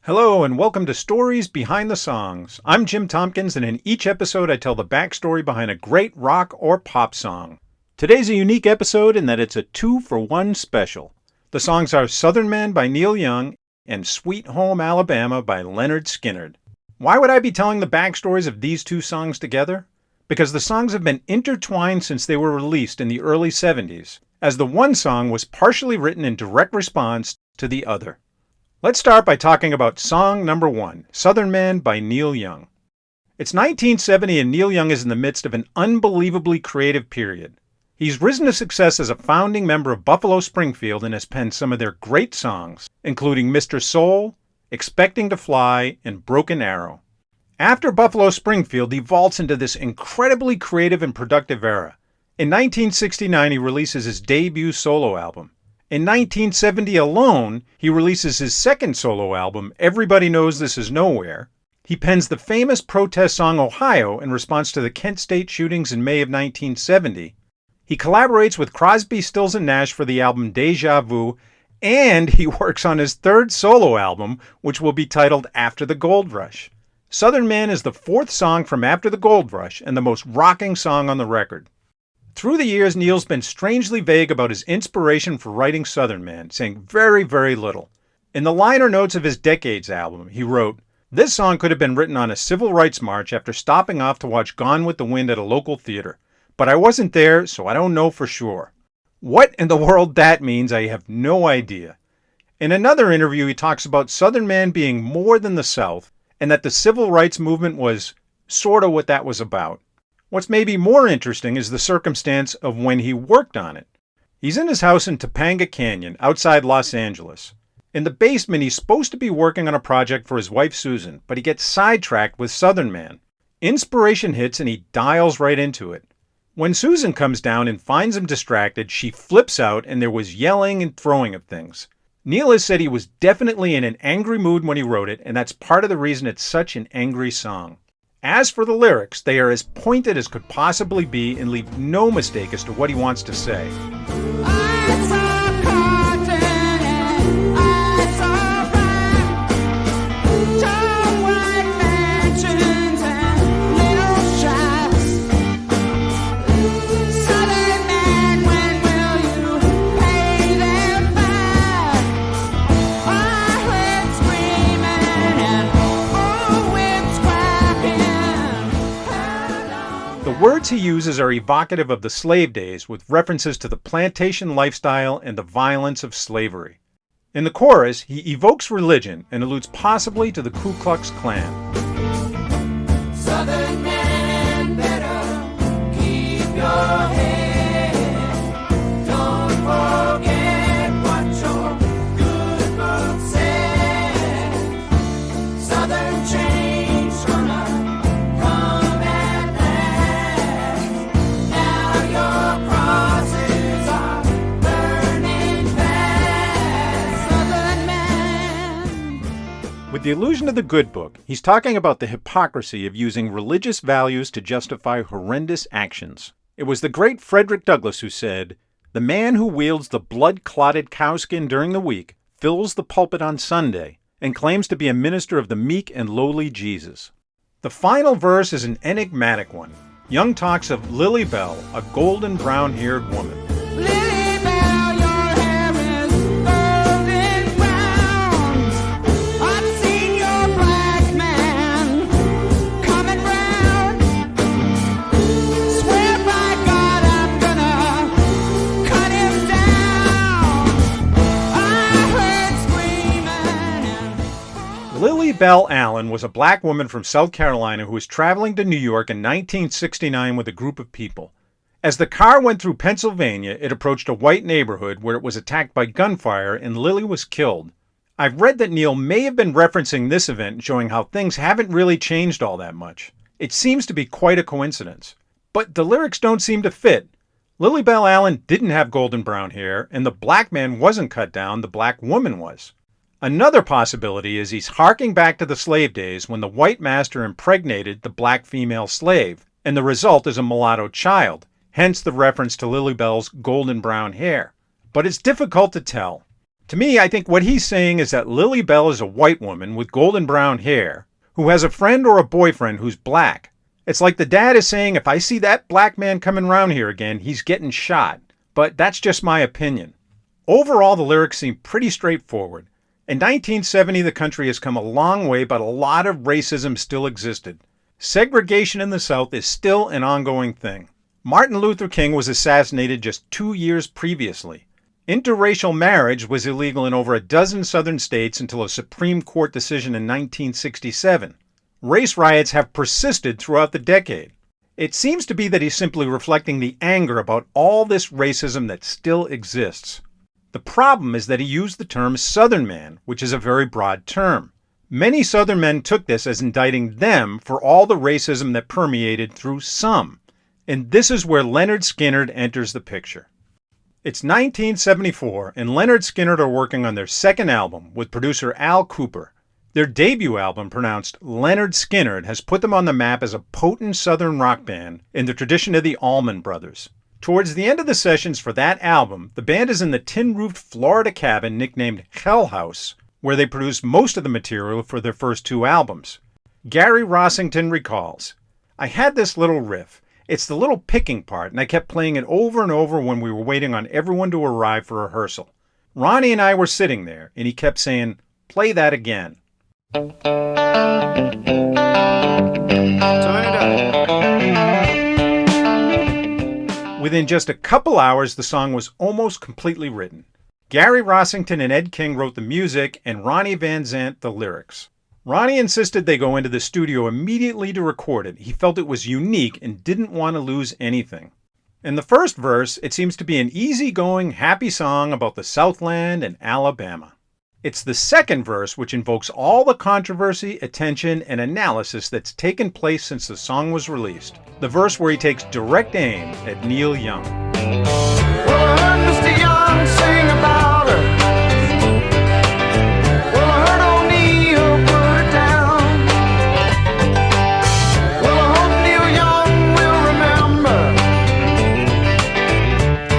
Hello and welcome to Stories Behind the Songs. I'm Jim Tompkins, and in each episode I tell the backstory behind a great rock or pop song. Today's a unique episode in that it's a 2-for-1 special. The songs are Southern Man by Neil Young and Sweet Home Alabama by Lynyrd Skynyrd. Why would I be telling the backstories of these two songs together? Because the songs have been intertwined since they were released in the early 70s, as the one song was partially written in direct response to the other. Let's start by talking about song number 1, Southern Man by Neil Young. It's 1970 and Neil Young is in the midst of an unbelievably creative period. He's risen to success as a founding member of Buffalo Springfield and has penned some of their great songs, including Mr. Soul, Expecting to Fly, and Broken Arrow. After Buffalo Springfield, he vaults into this incredibly creative and productive era. In 1969, he releases his debut solo album. In 1970 alone, he releases his second solo album, Everybody Knows This Is Nowhere. He pens the famous protest song Ohio in response to the Kent State shootings in May of 1970. He collaborates with Crosby, Stills and Nash for the album Deja Vu, and he works on his third solo album, which will be titled After the Gold Rush. Southern Man is the fourth song from After the Gold Rush and the most rocking song on the record. Through the years, Neil's been strangely vague about his inspiration for writing Southern Man, saying very, very little. In the liner notes of his Decades album, he wrote, "This song could have been written on a civil rights march after stopping off to watch Gone with the Wind at a local theater. But I wasn't there, so I don't know for sure." What in the world that means, I have no idea. In another interview, he talks about Southern Man being more than the South, and that the civil rights movement was sort of what that was about. What's maybe more interesting is the circumstance of when he worked on it. He's in his house in Topanga Canyon, outside Los Angeles. In the basement, he's supposed to be working on a project for his wife Susan, but he gets sidetracked with Southern Man. Inspiration hits and he dials right into it. When Susan comes down and finds him distracted, she flips out and there was yelling and throwing of things. Neil has said he was definitely in an angry mood when he wrote it, and that's part of the reason it's such an angry song. As for the lyrics, they are as pointed as could possibly be and leave no mistake as to what he wants to say. The words he uses are evocative of the slave days, with references to the plantation lifestyle and the violence of slavery. In the chorus, he evokes religion and alludes possibly to the Ku Klux Klan. Southern man, better keep your head. Don't forget what your good book says. Southern change gonna come at last. Now your crosses are burning fast. Southern man. With the allusion to the good book, he's talking about the hypocrisy of using religious values to justify horrendous actions. It was the great Frederick Douglass who said, "The man who wields the blood-clotted cowskin during the week fills the pulpit on Sunday and claims to be a minister of the meek and lowly Jesus." The final verse is an enigmatic one. Young talks of Lily Bell, a golden brown-haired woman. Lily Bell, your hair is golden brown. I've seen your black man coming round. Swear by God I'm gonna cut him down. I heard screaming. Lily Bell Allen was a black woman from South Carolina who was traveling to New York in 1969 with a group of people. As the car went through Pennsylvania, it approached a white neighborhood where it was attacked by gunfire and Lily was killed. I've read that Neil may have been referencing this event, showing how things haven't really changed all that much. It seems to be quite a coincidence. But the lyrics don't seem to fit. Lily Bell Allen didn't have golden brown hair, and the black man wasn't cut down, the black woman was. Another possibility is he's harking back to the slave days when the white master impregnated the black female slave, and the result is a mulatto child, hence the reference to Lily Bell's golden brown hair. But it's difficult to tell. To me, I think what he's saying is that Lily Bell is a white woman with golden brown hair who has a friend or a boyfriend who's black. It's like the dad is saying, if I see that black man coming around here again, he's getting shot. But that's just my opinion. Overall, the lyrics seem pretty straightforward. In 1970, the country has come a long way, but a lot of racism still existed. Segregation in the South is still an ongoing thing. Martin Luther King was assassinated just 2 years previously. Interracial marriage was illegal in over a dozen southern states until a Supreme Court decision in 1967. Race riots have persisted throughout the decade. It seems to be that he's simply reflecting the anger about all this racism that still exists. The problem is that he used the term Southern man, which is a very broad term. Many Southern men took this as indicting them for all the racism that permeated through some. And this is where Lynyrd Skynyrd enters the picture. It's 1974, and Lynyrd Skynyrd are working on their second album with producer Al Kooper. Their debut album, pronounced Lynyrd Skynyrd, has put them on the map as a potent Southern rock band in the tradition of the Allman Brothers. Towards the end of the sessions for that album, the band is in the tin-roofed Florida cabin nicknamed Hell House, where they produced most of the material for their first two albums. Gary Rossington recalls, "I had this little riff. It's the little picking part, and I kept playing it over and over when we were waiting on everyone to arrive for rehearsal. Ronnie and I were sitting there, and he kept saying, 'Play that again.'" Turn it up. Within just a couple hours, the song was almost completely written. Gary Rossington and Ed King wrote the music, and Ronnie Van Zant the lyrics. Ronnie insisted they go into the studio immediately to record it. He felt it was unique and didn't want to lose anything. In the first verse, it seems to be an easygoing, happy song about the Southland and Alabama. It's the second verse which invokes all the controversy, attention, and analysis that's taken place since the song was released. The verse where he takes direct aim at Neil Young. Well, I heard Mr. Young sing about her. Well, I heard old Neil put it down. Well, I hope Neil Young will remember.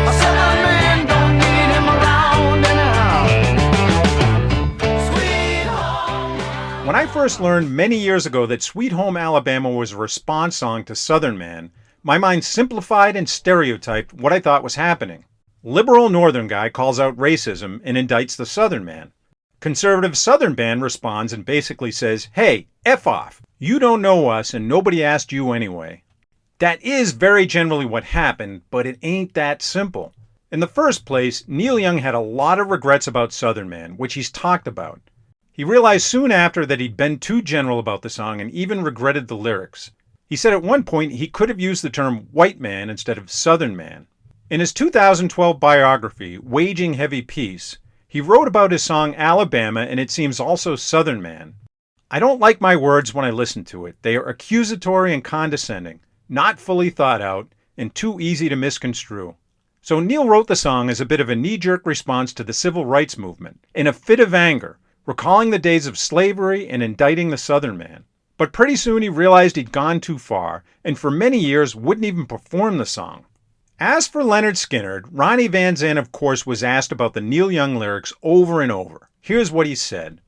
I said that man don't need him around anyhow. Sweet home. When I first learned many years ago that Sweet Home Alabama was a response song to Southern Man, my mind simplified and stereotyped what I thought was happening. Liberal Northern guy calls out racism and indicts the Southern man. Conservative Southern band responds and basically says, "Hey, F off. You don't know us and nobody asked you anyway." That is very generally what happened, but it ain't that simple. In the first place, Neil Young had a lot of regrets about Southern Man, which he's talked about. He realized soon after that he'd been too general about the song and even regretted the lyrics. He said at one point he could have used the term white man instead of Southern man. In his 2012 biography, Waging Heavy Peace, he wrote about his song Alabama, and it seems also Southern man. "I don't like my words when I listen to it. They are accusatory and condescending, not fully thought out, and too easy to misconstrue." So Neil wrote the song as a bit of a knee-jerk response to the civil rights movement, in a fit of anger, recalling the days of slavery and indicting the Southern man. But pretty soon he realized he'd gone too far, and for many years wouldn't even perform the song. As for Lynyrd Skynyrd, Ronnie Van Zant, of course, was asked about the Neil Young lyrics over and over. Here's what he said.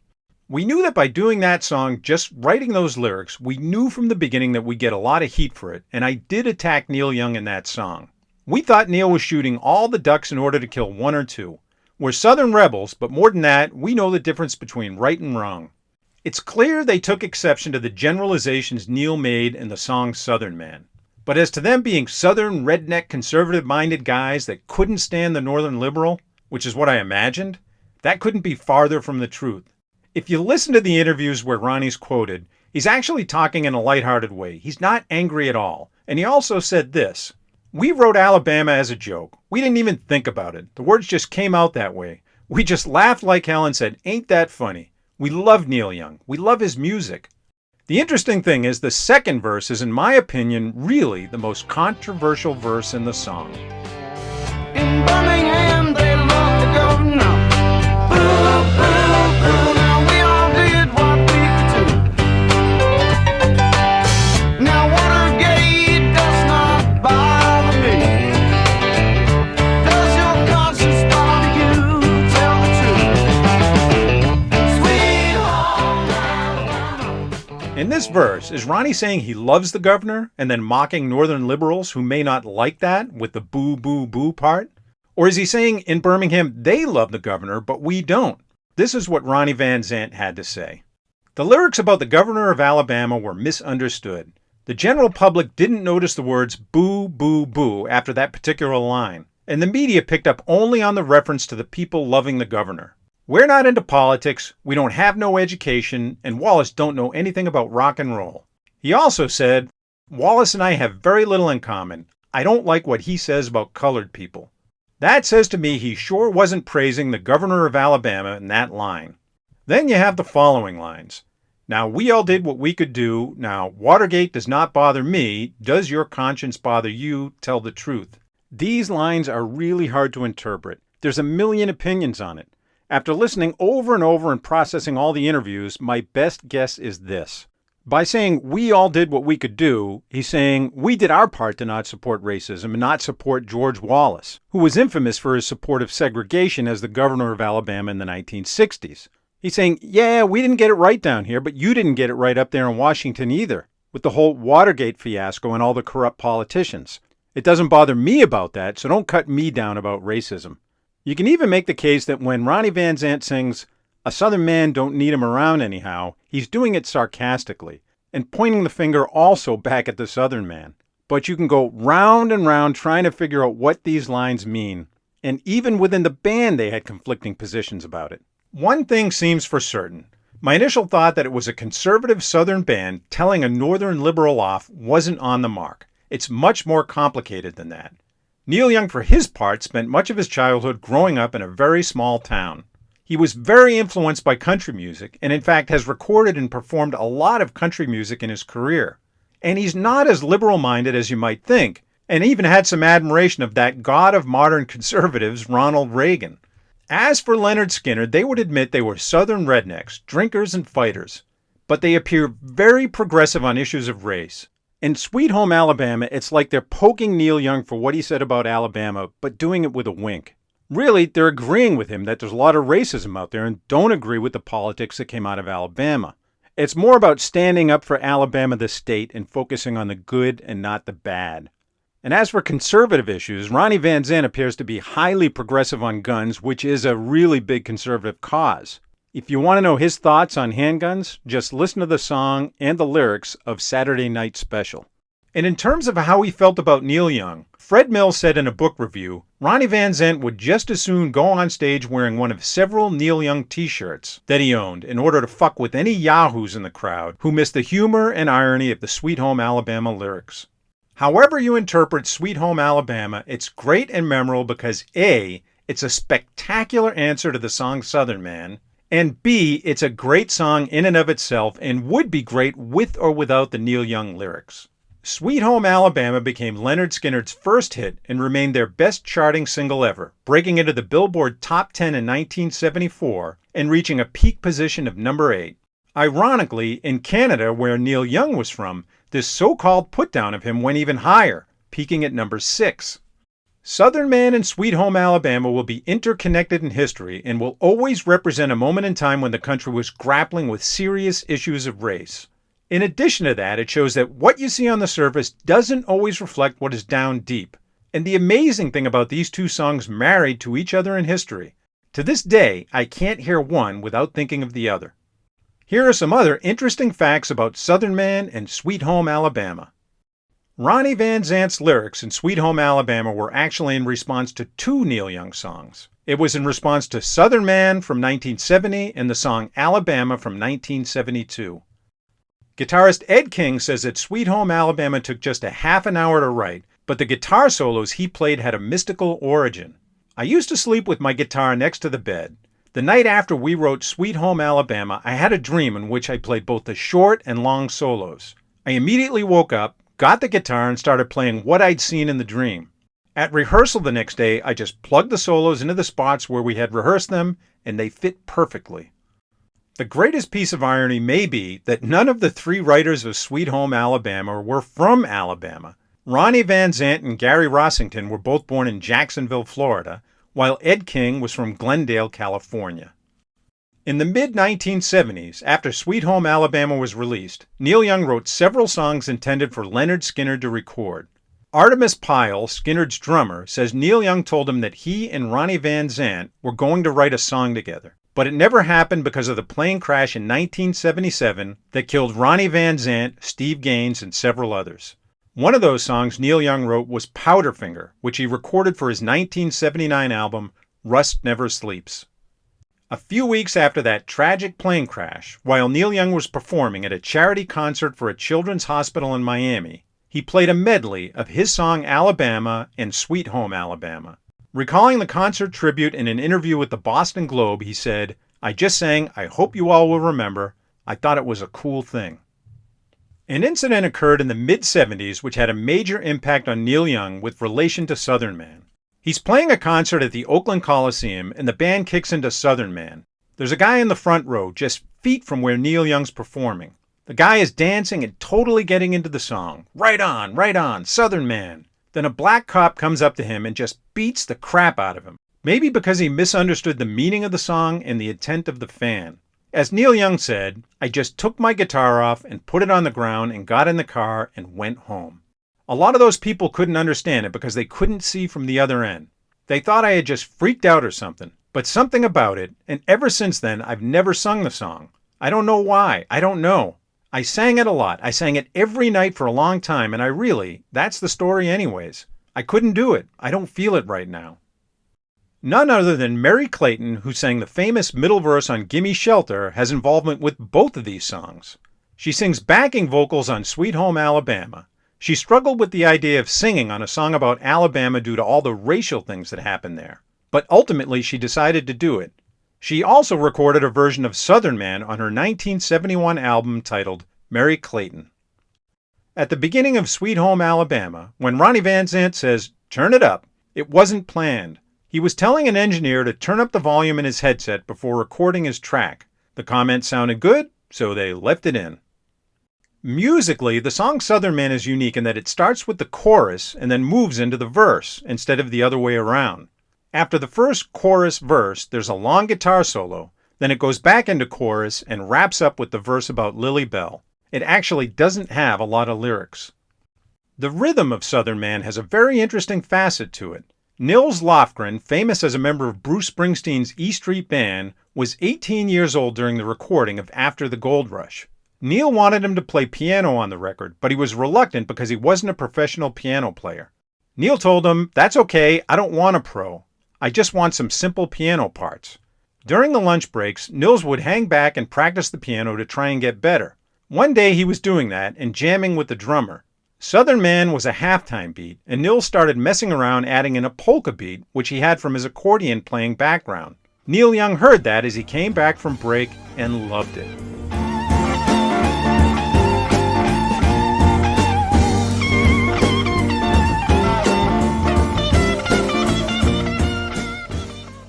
"We knew that by doing that song, just writing those lyrics, we knew from the beginning that we'd get a lot of heat for it, and I did attack Neil Young in that song. We thought Neil was shooting all the ducks in order to kill one or two. We're Southern rebels, but more than that, we know the difference between right and wrong." It's clear they took exception to the generalizations Neil made in the song Southern Man. But as to them being Southern, redneck, conservative-minded guys that couldn't stand the Northern liberal, which is what I imagined, that couldn't be farther from the truth. If you listen to the interviews where Ronnie's quoted, he's actually talking in a lighthearted way. He's not angry at all. And he also said this, "We wrote Alabama as a joke. We didn't even think about it. The words just came out that way. We just laughed like hell and said, 'Ain't that funny?' We love Neil Young. We love his music." The interesting thing is the second verse is, in my opinion, really the most controversial verse in the song. "In Birmingham, they love the governor. Boo, boo, boo. Now we all did what we could do. Now Watergate does not bother me. Does your conscience bother you? Tell the truth." In this verse, is Ronnie saying he loves the governor and then mocking northern liberals who may not like that with the boo, boo, boo part? Or is he saying in Birmingham they love the governor, but we don't? This is what Ronnie Van Zant had to say. The lyrics about the governor of Alabama were misunderstood. The general public didn't notice the words boo, boo, boo after that particular line, and the media picked up only on the reference to the people loving the governor. We're not into politics, we don't have no education, and Wallace don't know anything about rock and roll. He also said, Wallace and I have very little in common. I don't like what he says about colored people. That says to me he sure wasn't praising the governor of Alabama in that line. Then you have the following lines. Now, we all did what we could do. Now, Watergate does not bother me. Does your conscience bother you? Tell the truth. These lines are really hard to interpret. There's a million opinions on it. After listening over and over and processing all the interviews, my best guess is this. By saying we all did what we could do, he's saying we did our part to not support racism and not support George Wallace, who was infamous for his support of segregation as the governor of Alabama in the 1960s. He's saying, yeah, we didn't get it right down here, but you didn't get it right up there in Washington either, with the whole Watergate fiasco and all the corrupt politicians. It doesn't bother me about that, so don't cut me down about racism. You can even make the case that when Ronnie Van Zant sings, a Southern man don't need him around anyhow, he's doing it sarcastically, and pointing the finger also back at the Southern man. But you can go round and round trying to figure out what these lines mean, and even within the band they had conflicting positions about it. One thing seems for certain. My initial thought that it was a conservative Southern band telling a Northern liberal off wasn't on the mark. It's much more complicated than that. Neil Young, for his part, spent much of his childhood growing up in a very small town. He was very influenced by country music, and in fact has recorded and performed a lot of country music in his career. And he's not as liberal-minded as you might think, and even had some admiration of that god of modern conservatives, Ronald Reagan. As for Lynyrd Skynyrd, they would admit they were Southern rednecks, drinkers and fighters, but they appear very progressive on issues of race. In Sweet Home Alabama, it's like they're poking Neil Young for what he said about Alabama, but doing it with a wink. Really, they're agreeing with him that there's a lot of racism out there and don't agree with the politics that came out of Alabama. It's more about standing up for Alabama the state and focusing on the good and not the bad. And as for conservative issues, Ronnie Van Zant appears to be highly progressive on guns, which is a really big conservative cause. If you want to know his thoughts on handguns, just listen to the song and the lyrics of Saturday Night Special. And in terms of how he felt about Neil Young, Fred Mills said in a book review, Ronnie Van Zant would just as soon go on stage wearing one of several Neil Young t-shirts that he owned in order to fuck with any yahoos in the crowd who missed the humor and irony of the Sweet Home Alabama lyrics. However you interpret Sweet Home Alabama, it's great and memorable because A, it's a spectacular answer to the song Southern Man, and B, it's a great song in and of itself and would be great with or without the Neil Young lyrics. Sweet Home Alabama became Lynyrd Skynyrd's first hit and remained their best charting single ever, breaking into the Billboard Top 10 in 1974 and reaching a peak position of number 8. Ironically, in Canada, where Neil Young was from, this so-called put-down of him went even higher, peaking at number 6. Southern Man and Sweet Home Alabama will be interconnected in history and will always represent a moment in time when the country was grappling with serious issues of race. In addition to that, it shows that what you see on the surface doesn't always reflect what is down deep. And the amazing thing about these two songs married to each other in history, to this day, I can't hear one without thinking of the other. Here are some other interesting facts about Southern Man and Sweet Home Alabama. Ronnie Van Zant's lyrics in Sweet Home Alabama were actually in response to 2 Neil Young songs. It was in response to Southern Man from 1970 and the song Alabama from 1972. Guitarist Ed King says that Sweet Home Alabama took just a half an hour to write, but the guitar solos he played had a mystical origin. I used to sleep with my guitar next to the bed. The night after we wrote Sweet Home Alabama, I had a dream in which I played both the short and long solos. I immediately woke up, got the guitar, and started playing what I'd seen in the dream. At rehearsal the next day, I just plugged the solos into the spots where we had rehearsed them, and they fit perfectly. The greatest piece of irony may be that none of the 3 writers of Sweet Home Alabama were from Alabama. Ronnie Van Zant and Gary Rossington were both born in Jacksonville, Florida, while Ed King was from Glendale, California. In the mid-1970s, after Sweet Home Alabama was released, Neil Young wrote several songs intended for Lynyrd Skynyrd to record. Artemis Pyle, Skynyrd's drummer, says Neil Young told him that he and Ronnie Van Zant were going to write a song together. But it never happened because of the plane crash in 1977 that killed Ronnie Van Zant, Steve Gaines, and several others. One of those songs Neil Young wrote was Powderfinger, which he recorded for his 1979 album, Rust Never Sleeps. A few weeks after that tragic plane crash, while Neil Young was performing at a charity concert for a children's hospital in Miami, he played a medley of his song Alabama and Sweet Home Alabama. Recalling the concert tribute in an interview with the Boston Globe, he said, "I just sang I Hope You All Will Remember. I thought it was a cool thing." An incident occurred in the mid-70s which had a major impact on Neil Young with relation to Southern Man. He's playing a concert at the Oakland Coliseum and the band kicks into Southern Man. There's a guy in the front row, just feet from where Neil Young's performing. The guy is dancing and totally getting into the song. Right on, Southern Man. Then a black cop comes up to him and just beats the crap out of him. Maybe because he misunderstood the meaning of the song and the intent of the fan. As Neil Young said, "I just took my guitar off and put it on the ground and got in the car and went home." A lot of those people couldn't understand it because they couldn't see from the other end. They thought I had just freaked out or something. But something about it, and ever since then I've never sung the song. I don't know why. I don't know. I sang it a lot. I sang it every night for a long time, and that's the story anyways. I couldn't do it. I don't feel it right now. None other than Mary Clayton, who sang the famous middle verse on Gimme Shelter, has involvement with both of these songs. She sings backing vocals on Sweet Home Alabama. She struggled with the idea of singing on a song about Alabama due to all the racial things that happened there. But ultimately she decided to do it. She also recorded a version of Southern Man on her 1971 album titled Mary Clayton. At the beginning of Sweet Home Alabama, when Ronnie Van Zant says, "Turn it up," it wasn't planned. He was telling an engineer to turn up the volume in his headset before recording his track. The comment sounded good, so they left it in. Musically, the song Southern Man is unique in that it starts with the chorus and then moves into the verse, instead of the other way around. After the first chorus verse, there's a long guitar solo, then it goes back into chorus and wraps up with the verse about Lily Bell. It actually doesn't have a lot of lyrics. The rhythm of Southern Man has a very interesting facet to it. Nils Lofgren, famous as a member of Bruce Springsteen's E Street Band, was 18 years old during the recording of After the Gold Rush. Neil wanted him to play piano on the record, but he was reluctant because he wasn't a professional piano player. Neil told him, "That's okay, I don't want a pro. I just want some simple piano parts." During the lunch breaks, Nils would hang back and practice the piano to try and get better. One day he was doing that and jamming with the drummer. Southern Man was a halftime beat, and Nils started messing around adding in a polka beat, which he had from his accordion playing background. Neil Young heard that as he came back from break and loved it.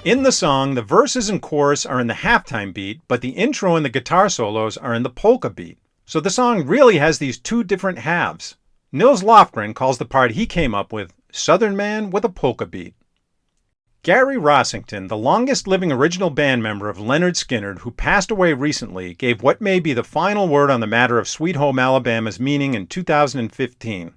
In the song, the verses and chorus are in the halftime beat, but the intro and the guitar solos are in the polka beat. So the song really has these two different halves. Nils Lofgren calls the part he came up with Southern Man with a polka beat. Gary Rossington, the longest living original band member of Lynyrd Skynyrd, who passed away recently, gave what may be the final word on the matter of Sweet Home Alabama's meaning in 2015.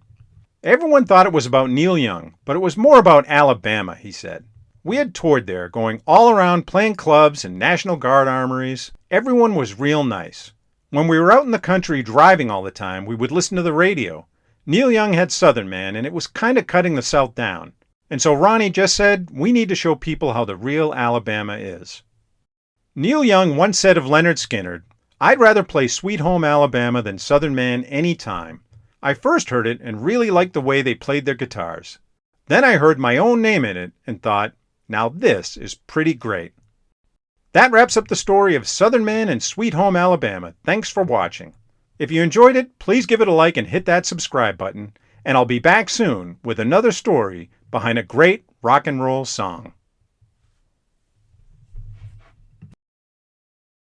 "Everyone thought it was about Neil Young, but it was more about Alabama," he said. "We had toured there, going all around playing clubs and National Guard armories. Everyone was real nice. When we were out in the country driving all the time, we would listen to the radio. Neil Young had Southern Man, and it was kind of cutting the South down. And so Ronnie just said, we need to show people how the real Alabama is." Neil Young once said of Lynyrd Skynyrd, "I'd rather play Sweet Home Alabama than Southern Man any time. I first heard it and really liked the way they played their guitars. Then I heard my own name in it and thought, now this is pretty great." That wraps up the story of Southern Man and Sweet Home Alabama. Thanks for watching. If you enjoyed it, please give it a like and hit that subscribe button. And I'll be back soon with another story behind a great rock and roll song.